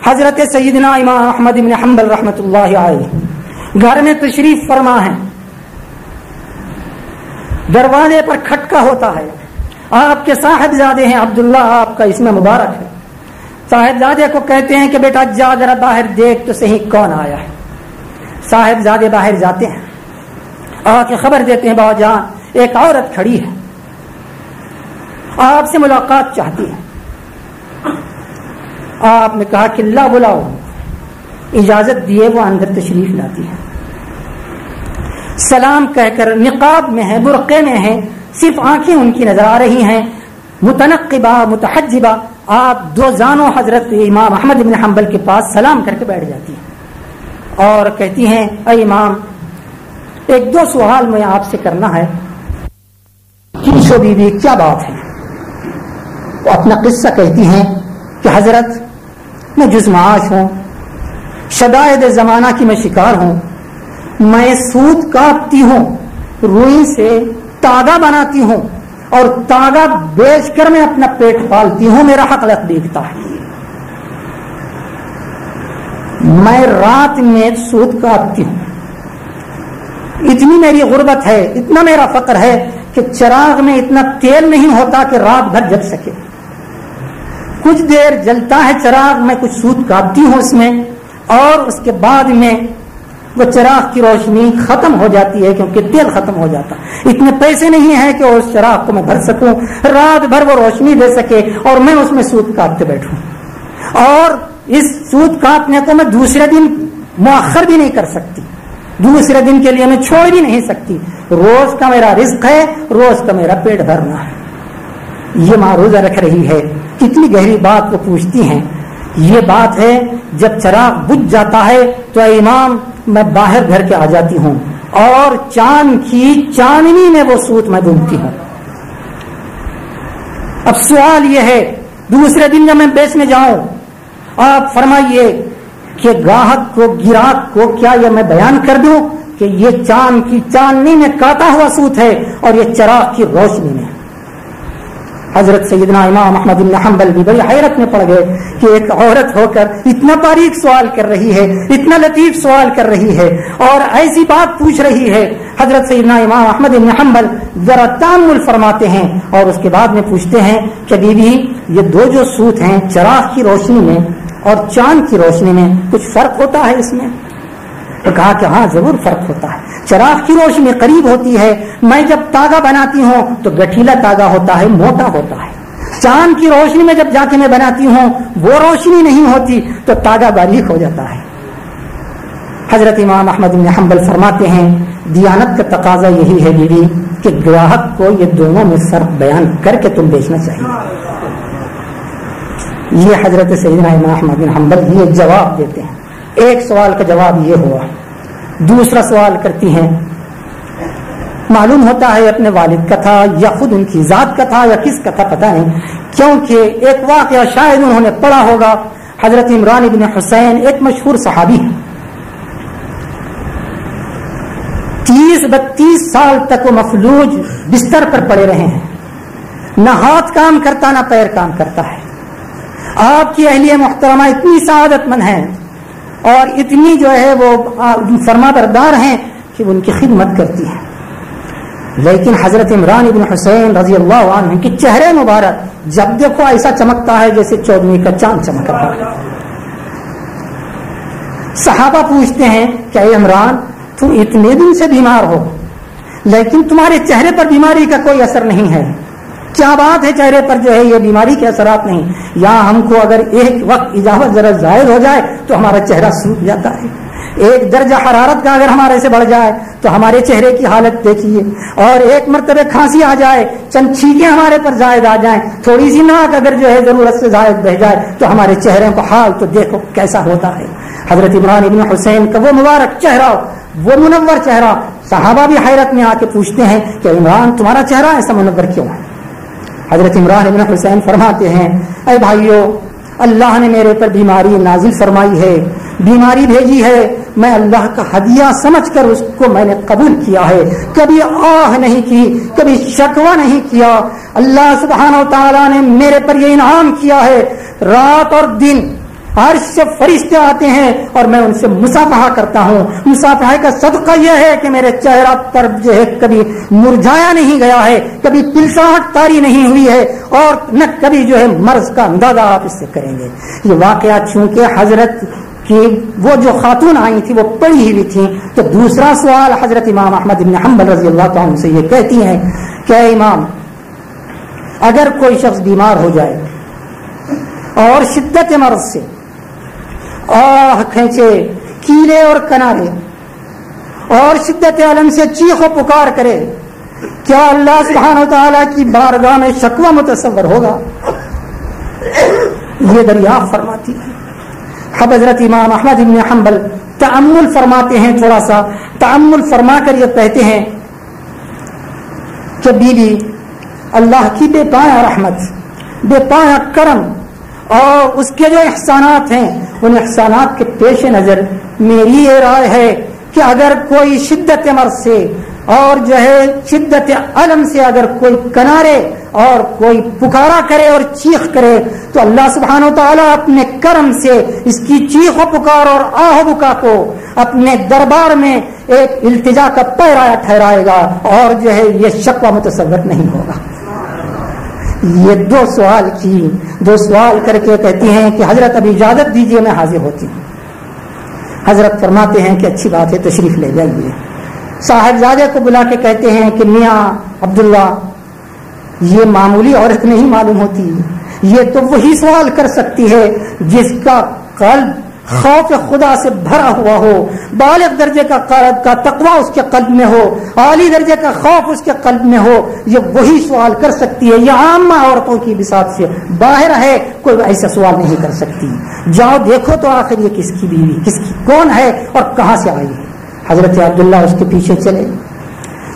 حضرت سیدنا امام احمد بن حنبل رحمۃ اللہ علیہ گھر میں تشریف فرما ہے، دروازے پر کھٹکا ہوتا ہے، آپ کے صاحبزادے ہیں عبداللہ، آپ کا اسم مبارک ہے، صاحبزادے کو کہتے ہیں کہ بیٹا جا ذرا باہر دیکھ تو صحیح کون آیا ہے۔ صاحبزادے باہر جاتے ہیں، آ کے خبر دیتے ہیں بابا جان ایک عورت کھڑی ہے، آپ سے ملاقات چاہتی ہے۔ آپ نے کہا کہ لا بلاؤ، اجازت دیے، وہ اندر تشریف لاتی ہے، سلام کہہ کر نقاب میں ہے، برقعے میں ہے، صرف آنکھیں ان کی نظر آ رہی ہیں، متنقبہ متحجبہ، آپ دو زانوں حضرت امام احمد بن حنبل کے پاس سلام کر کے بیٹھ جاتی ہیں اور کہتی ہیں اے امام ایک دو سوال میں آپ سے کرنا ہے۔ پوچھو بی بی کیا بات ہے؟ وہ اپنا قصہ کہتی ہیں کہ حضرت میں جزمعاش ہوں، شدائد زمانہ کی میں شکار ہوں، میں سوت کاٹتی ہوں، روئی سے تاگا بناتی ہوں اور تاگا بیچ کر میں اپنا پیٹ پالتی ہوں، میرا حق لق دیکھتا ہے، میں رات میں سوت کاٹتی ہوں، اتنی میری غربت ہے، اتنا میرا فقر ہے کہ چراغ میں اتنا تیل نہیں ہوتا کہ رات بھر جل سکے، کچھ دیر جلتا ہے چراغ، میں کچھ سوت کاٹتی ہوں اس میں اور اس کے بعد میں وہ چراغ کی روشنی ختم ہو جاتی ہے کیونکہ تیل ختم ہو جاتا، اتنے پیسے نہیں ہیں کہ اس چراغ کو میں بھر سکوں، رات بھر وہ روشنی دے سکے اور میں اس میں سوت کاٹتے بیٹھوں، اور اس سوت کاٹنے کو میں دوسرے دن مؤخر بھی نہیں کر سکتی، دوسرے دن کے لیے میں چھوڑ بھی نہیں سکتی، روز کا میرا رزق ہے، روز کا میرا پیٹ بھرنا ہے۔ یہ معروضہ رکھ رہی ہے، کتنی گہری بات وہ پوچھتی ہیں۔ یہ بات ہے جب چراغ بجھ جاتا ہے تو اے امام میں باہر گھر کے آ جاتی ہوں اور چاند کی چاندنی میں وہ سوت میں ڈوبتی ہوں۔ اب سوال یہ ہے دوسرے دن جب میں بیچنے جاؤں، آپ فرمائیے کہ گاہک کو گراہک کو کیا یہ میں بیان کر دوں کہ یہ چاند کی چاندنی میں کاٹا ہوا سوت ہے اور یہ چراغ کی روشنی میں؟ حضرت سیدنا امام احمد بن حنبل بھی بڑی حیرت میں پڑ گئے کہ ایک عورت ہو کر اتنا باریک سوال کر رہی ہے، اتنا لطیف سوال کر رہی ہے اور ایسی بات پوچھ رہی ہے۔ حضرت سیدنا امام احمد بن حنبل ذرا تأمل فرماتے ہیں اور اس کے بعد میں پوچھتے ہیں کہ بی بی یہ دو جو سوت ہیں چراغ کی روشنی میں اور چاند کی روشنی میں کچھ فرق ہوتا ہے اس میں؟ تو کہا کہ ہاں ضرور فرق ہوتا ہے، چراغ کی روشنی قریب ہوتی ہے، میں جب تاگا بناتی ہوں تو گٹھیلا تاگا ہوتا ہے، موٹا ہوتا ہے، چاند کی روشنی میں جب جا کے میں بناتی ہوں وہ روشنی نہیں ہوتی تو تاگا باریک ہو جاتا ہے۔ حضرت امام احمد بن حنبل فرماتے ہیں دیانت کا تقاضا یہی ہے بیوی کہ گراہک کو یہ دونوں میں فرق بیان کر کے تم بیچنا چاہیے۔ یہ حضرت سیدنا امام احمد بن حنبل یہ جواب دیتے ہیں۔ ایک سوال کا جواب یہ ہوا، دوسرا سوال کرتی ہیں، معلوم ہوتا ہے اپنے والد کا تھا یا خود ان کی ذات کا تھا یا کس کا تھا پتہ نہیں، کیونکہ ایک واقعہ شاید انہوں نے پڑھا ہوگا، حضرت عمران بن حسین ایک مشہور صحابی ہیں، 30-32 سال تک وہ مفلوج بستر پر پڑے رہے ہیں، نہ ہاتھ کام کرتا نہ پیر کام کرتا ہے۔ آپ کی اہلیہ محترمہ اتنی سعادت مند ہیں اور اتنی جو ہے وہ فرما بردار ہیں کہ ان کی خدمت کرتی ہیں، لیکن حضرت عمران بن حسین رضی اللہ عنہ کے چہرے مبارک جب دیکھو ایسا چمکتا ہے جیسے چودھویں کا چاند چمک رہا ہے۔ صحابہ پوچھتے ہیں کہ اے عمران تم اتنے دن سے بیمار ہو لیکن تمہارے چہرے پر بیماری کا کوئی اثر نہیں ہے، کیا بات ہے چہرے پر جو ہے یہ بیماری کے اثرات نہیں؟ یا ہم کو اگر ایک وقت اجازت ذرا زائد ہو جائے تو ہمارا چہرہ سوکھ جاتا ہے، ایک درجہ حرارت کا اگر ہمارے سے بڑھ جائے تو ہمارے چہرے کی حالت دیکھیے، اور ایک مرتبہ کھانسی آ جائے، چند چھینکیں ہمارے پر زائد آ جائیں، تھوڑی سی ناک اگر جو ہے ضرورت سے زائد بہ جائے تو ہمارے چہرے کا حال تو دیکھو کیسا ہوتا ہے۔ حضرت عمران بن حسین کا وہ مبارک چہرہ، وہ منور چہرہ، صحابہ بھی حیرت میں آ کے پوچھتے ہیں کہ عمران تمہارا چہرہ ایسا منور کیوں ہے؟ حضرت عمران بن حسین فرماتے ہیں اے بھائیو اللہ نے میرے پر بیماری نازل فرمائی ہے، بیماری بھیجی ہے، میں اللہ کا ہدیہ سمجھ کر اس کو میں نے قبول کیا ہے، کبھی آہ نہیں کی، کبھی شکوہ نہیں کیا۔ اللہ سبحانہ و تعالیٰ نے میرے پر یہ انعام کیا ہے، رات اور دن عرش سے فرشتے آتے ہیں اور میں ان سے مصافحہ کرتا ہوں. مصافحہ کا صدقہ یہ ہے کہ میرے چہرہ پر جو ہے کبھی مرجھایا نہیں گیا ہے, کبھی پلساہٹ طاری نہیں ہوئی ہے, اور نہ کبھی جو ہے مرض کا اندازہ آپ اس سے کریں گے. یہ واقعہ چونکہ حضرت کہ وہ جو خاتون آئی تھی وہ پڑھی ہوئی تھی, تو دوسرا سوال حضرت امام احمد بن حنبل رضی اللہ عنہ سے یہ کہتی ہیں کہ اے امام, اگر کوئی شخص بیمار ہو جائے اور شدت مرض سے آہ کھینچے, کیلے اور کنارے اور شدت علم سے چیخ و پکار کرے, کیا اللہ سبحانہ و تعالیٰ کی بارگاہ میں شکوہ متصور ہوگا؟ یہ دریافت فرماتی ہے. حضرت امام احمد بن حنبل تأمل فرماتے ہیں, تھوڑا سا تأمل فرما کر یہ کہتے ہیں کہ بی بی اللہ کی بے پایا رحمت, بے پایا کرم اور اس کے جو احسانات ہیں, ان احسانات کے پیش نظر میری یہ رائے ہے کہ اگر کوئی شدت مرض سے اور جو ہے شدت علم سے اگر کوئی کنارے اور کوئی پکارا کرے اور چیخ کرے, تو اللہ سبحانہ و تعالیٰ اپنے کرم سے اس کی چیخ و پکار اور آہ و بکا کو اپنے دربار میں ایک التجا کا پیرایا ٹھہرائے گا, اور جو ہے یہ شکوہ متصور نہیں ہوگا. یہ دو سوال کر کے کہتی ہیں کہ حضرت ابھی اجازت دیجیے میں حاضر ہوتی ہوں. حضرت فرماتے ہیں کہ اچھی بات ہے, تشریف لے جائیے. صاحبزادے کو بلا کے کہتے ہیں کہ میاں عبداللہ, یہ معمولی عورت نہیں معلوم ہوتی, یہ تو وہی سوال کر سکتی ہے جس کا قلب خوف خدا سے بھرا ہوا ہو, بالغ درجے کا تقوی اس کے قلب میں ہو, عالی درجے کا خوف اس کے قلب میں ہو. یہ وہی سوال کر سکتی ہے, یہ عامہ عورتوں کی بساط سے باہر ہے, کوئی ایسا سوال نہیں کر سکتی. جاؤ دیکھو تو آخر یہ کس کی بیوی, کس کی کون ہے اور کہاں سے آئی ہے. حضرت عبداللہ اس کے پیچھے چلے,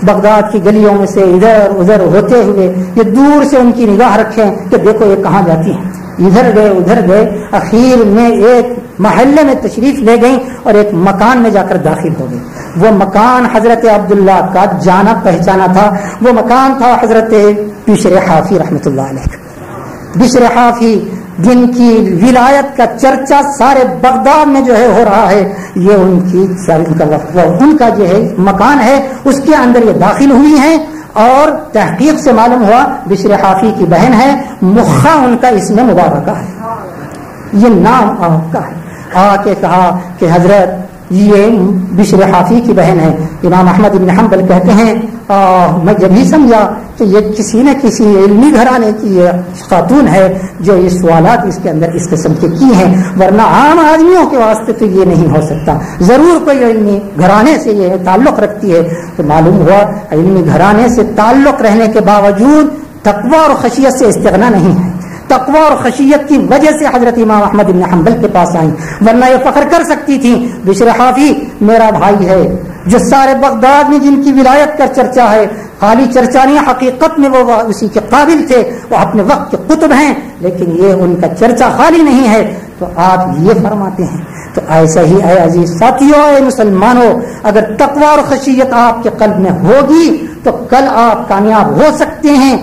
بغداد کی گلیوں میں سے ادھر ادھر ہوتے ہوئے یہ دور سے ان کی نگاہ رکھیں کہ دیکھو یہ کہاں جاتی ہیں. ادھر گئے ادھر گئے, اخیر میں ایک محلے میں تشریف لے گئیں اور ایک مکان میں جا کر داخل ہو گئی. وہ مکان حضرت عبداللہ کا جانا پہچانا تھا. وہ مکان تھا حضرت بشر حافی رحمۃ اللہ علیہ. بشر حافی جن کی ولایت کا چرچا سارے بغداد میں جو ہے ہو رہا ہے, یہ ان کا جو ہے مکان ہے, اس کے اندر یہ داخل ہوئی ہیں. اور تحقیق سے معلوم ہوا بشر حافی کی بہن ہے, مخا ان کا اسم مبارکہ ہے, یہ نام آپ کا ہے. آ کے کہا کہ حضرت یہ بشر حافی کی بہن ہے. امام احمد بن حنبل کہتے ہیں میں جب ہی سمجھا کہ یہ کسی نہ کسی علمی گھرانے کی یہ خاتون ہے جو یہ سوالات اس کے اندر اس قسم کے کی ہیں, ورنہ عام آدمیوں کے واسطے تو یہ نہیں ہو سکتا, ضرور کوئی علمی گھرانے سے یہ تعلق رکھتی ہے. تو معلوم ہوا علمی گھرانے سے تعلق رہنے کے باوجود تقوی اور خشیت سے استغنا نہیں ہے. تقوی اور خشیت کی وجہ سے حضرت امام احمد بن حنبل کے پاس آئیں, ورنہ یہ فخر کر سکتی تھی بشر حافی میرا بھائی ہے, جو سارے بغداد میں جن کی ولایت کا چرچا ہے, خالی چرچا نہیں حقیقت میں وہ اسی کے قابل تھے, وہ اپنے وقت کے قطب ہیں, لیکن یہ ان کا چرچا خالی نہیں ہے. تو آپ یہ فرماتے ہیں. تو ایسا ہی اے عزیز ساتھیوں, اے مسلمانوں, اگر تقوی اور خشیت آپ کے قلب میں ہوگی تو کل آپ کامیاب ہو سکتے ہیں.